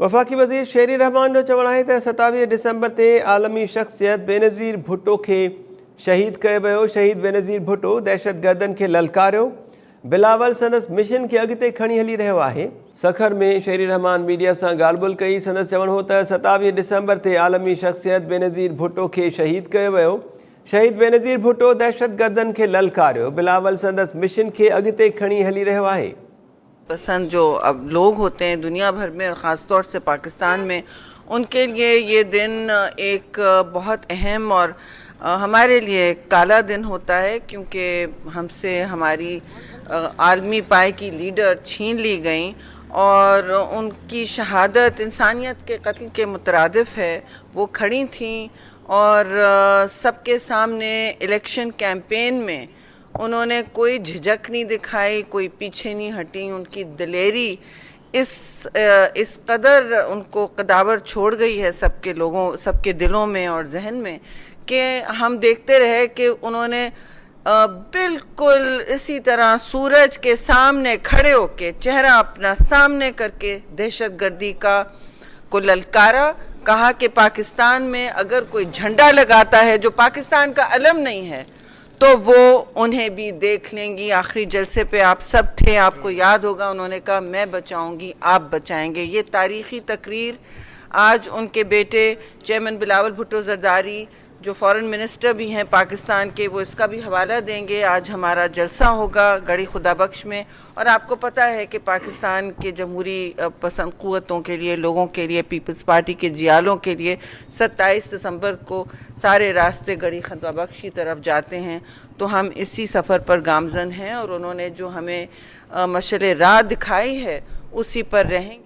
वफ़ाक़ी वज़ीर शेरी रहमान जो चवणु आहे त 27 डिसंबर ते आलमी शख़्सियत बेनज़ीर भुट्टो खे शहीद कयो वियो। शहीद बेनज़ीर भुट्टो दहशतगर्दनि खे ललकारियो, बिलावल संदसि मिशन खे अॻिते खणी हली रहियो आहे। सखर में शेरी रहमान मीडिया सां ॻाल्हि ॿोल्हि कई। संदसि चवणु हो त 27 डिसंबर ते आलमी शख़्सियत बेनज़ीर भुट्टो खे शहीद कयो वियो। शहीद बेनज़ीर भुट्टो दहशतगर्दनि खे ललकारियो, बिलावल संदसि मिशन खे अॻिते खणी हली रहियो आहे। पसंद जो अब लोग होते हैं दुनिया भर में और ख़ास तौर से पाकिस्तान में, उनके लिए ये दिन एक बहुत अहम और हमारे लिए काला दिन होता है, क्योंकि हमसे हमारी आलमी पाए की लीडर छीन ली गई और उनकी शहादत इंसानियत के कत्ल के मुतरादिफ है। वो खड़ी थीं और सबके सामने इलेक्शन कैंपेन में उन्होंने कोई झिझक नहीं दिखाई, कोई पीछे नहीं हटी। उनकी दिलेरी इस कदर उनको कदावर छोड़ गई है सबके लोगों, सबके दिलों में और जहन में, कि हम देखते रहे कि उन्होंने बिल्कुल इसी तरह सूरज के सामने खड़े होके चेहरा अपना सामने करके दहशतगर्दी को ललकारा। कहा कि पाकिस्तान में अगर कोई झंडा लगाता है जो पाकिस्तान का अलम नहीं है तो वो उन्हें भी देख लेंगी। आखिरी जलसे पे आप सब थे, आपको याद होगा, उन्होंने कहा मैं बचाऊंगी आप बचाएंगे। ये तारीखी तकरीर आज उनके बेटे चेयरमैन बिलावल भुट्टो जरदारी जो फॉरेन मिनिस्टर भी हैं पाकिस्तान के, वो इसका भी हवाला देंगे। आज हमारा जलसा होगा गढ़ी खुदाबख्श में, और आपको पता है कि पाकिस्तान के जमहूरी पसंद क़ुव्वतों के लिए, लोगों के लिए, पीपल्स पार्टी के जियालों के लिए 27 दिसंबर को सारे रास्ते गढ़ी खुदाबख्श की तरफ जाते हैं। तो हम इसी सफ़र पर गामज़न हैं और उन्होंने जो हमें मशअल राह दिखाई है उसी पर रहेंगे।